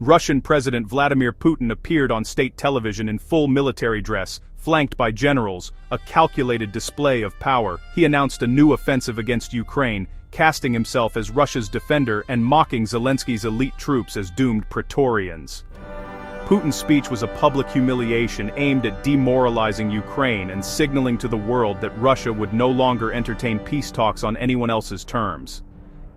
Russian President Vladimir Putin appeared on state television in full military dress, flanked by generals, a calculated display of power. He announced a new offensive against Ukraine, casting himself as Russia's defender and mocking Zelensky's elite troops as doomed Praetorians. Putin's speech was a public humiliation aimed at demoralizing Ukraine and signaling to the world that Russia would no longer entertain peace talks on anyone else's terms.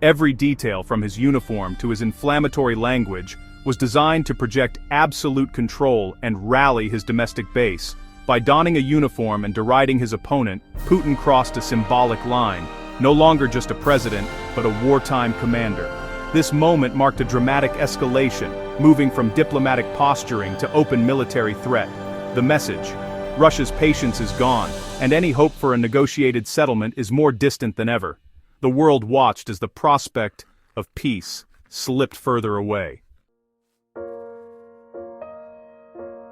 Every detail from his uniform to his inflammatory language was designed to project absolute control and rally his domestic base. By donning a uniform and deriding his opponent, Putin crossed a symbolic line, no longer just a president, but a wartime commander. This moment marked a dramatic escalation, moving from diplomatic posturing to open military threat. The message: Russia's patience is gone, and any hope for a negotiated settlement is more distant than ever. The world watched as the prospect of peace slipped further away.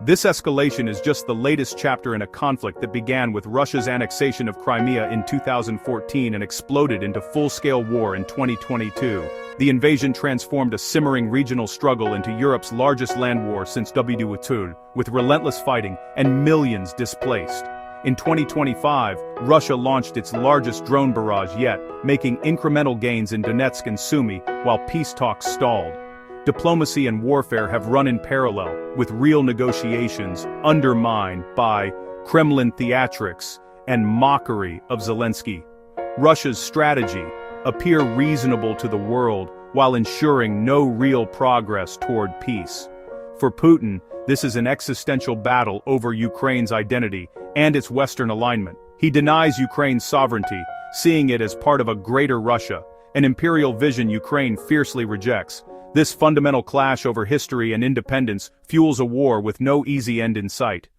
This escalation is just the latest chapter in a conflict that began with Russia's annexation of Crimea in 2014 and exploded into full-scale war in 2022. The invasion transformed a simmering regional struggle into Europe's largest land war since World War II, with relentless fighting and millions displaced. In 2025, Russia launched its largest drone barrage yet, making incremental gains in Donetsk and Sumy, while peace talks stalled. Diplomacy and warfare have run in parallel, with real negotiations undermined by Kremlin theatrics and mockery of Zelensky. Russia's strategy: appear reasonable to the world while ensuring no real progress toward peace. For Putin, this is an existential battle over Ukraine's identity and its Western alignment. He denies Ukraine's sovereignty, seeing it as part of a greater Russia, an imperial vision Ukraine fiercely rejects. This fundamental clash over history and independence fuels a war with no easy end in sight.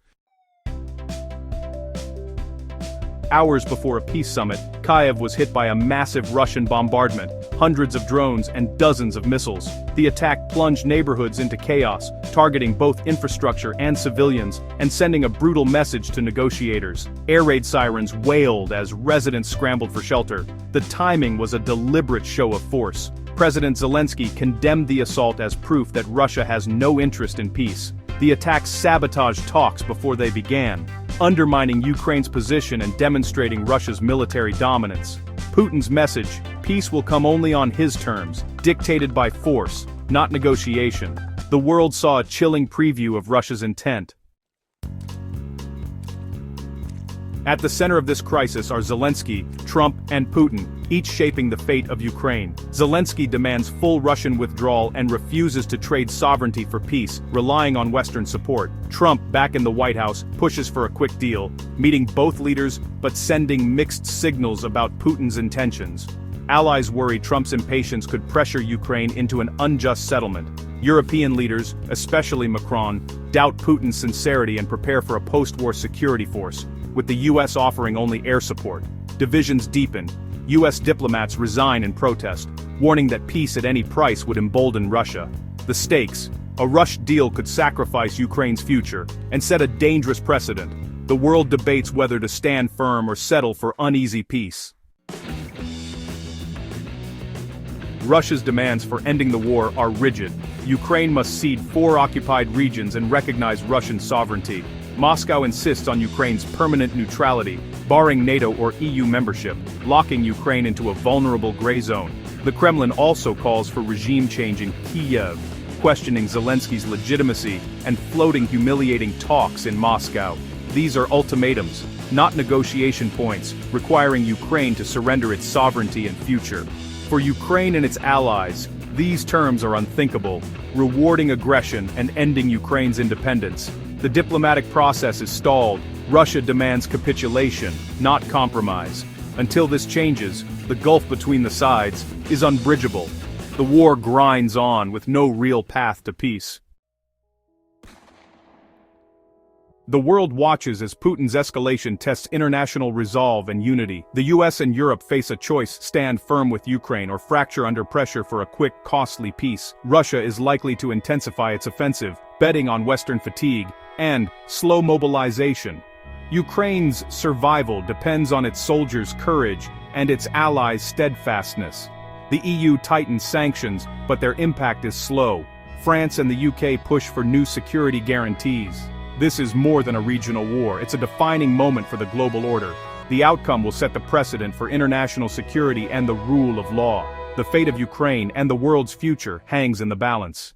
Hours before a peace summit, Kyiv was hit by a massive Russian bombardment, hundreds of drones and dozens of missiles. The attack plunged neighborhoods into chaos, targeting both infrastructure and civilians, and sending a brutal message to negotiators. Air raid sirens wailed as residents scrambled for shelter. The timing was a deliberate show of force. President Zelensky condemned the assault as proof that Russia has no interest in peace. The attacks sabotaged talks before they began, undermining Ukraine's position and demonstrating Russia's military dominance. Putin's message: peace will come only on his terms, dictated by force, not negotiation. The world saw a chilling preview of Russia's intent. At the center of this crisis are Zelensky, Trump, and Putin, each shaping the fate of Ukraine. Zelensky demands full Russian withdrawal and refuses to trade sovereignty for peace, relying on Western support. Trump, back in the White House, pushes for a quick deal, meeting both leaders but sending mixed signals about Putin's intentions. Allies worry Trump's impatience could pressure Ukraine into an unjust settlement. European leaders, especially Macron, doubt Putin's sincerity and prepare for a post-war security force, with the US offering only air support. Divisions deepen. US diplomats resign in protest, warning that peace at any price would embolden Russia. The stakes: a rushed deal could sacrifice Ukraine's future and set a dangerous precedent. The world debates whether to stand firm or settle for uneasy peace. Russia's demands for ending the war are rigid. Ukraine must cede 4 occupied regions and recognize Russian sovereignty. Moscow insists on Ukraine's permanent neutrality, barring NATO or EU membership, locking Ukraine into a vulnerable gray zone. The Kremlin also calls for regime change in Kyiv, questioning Zelensky's legitimacy and floating humiliating talks in Moscow. These are ultimatums, not negotiation points, requiring Ukraine to surrender its sovereignty and future. For Ukraine and its allies, these terms are unthinkable, rewarding aggression and ending Ukraine's independence. The diplomatic process is stalled. Russia demands capitulation, not compromise. Until this changes, the gulf between the sides is unbridgeable. The war grinds on with no real path to peace. The world watches as Putin's escalation tests international resolve and unity. The US and Europe face a choice: stand firm with Ukraine or fracture under pressure for a quick, costly peace. Russia is likely to intensify its offensive, betting on Western fatigue and slow mobilization. Ukraine's survival depends on its soldiers' courage and its allies' steadfastness. The EU tightens sanctions, but their impact is slow. France and the UK push for new security guarantees. This is more than a regional war, it's a defining moment for the global order. The outcome will set the precedent for international security and the rule of law. The fate of Ukraine and the world's future hangs in the balance.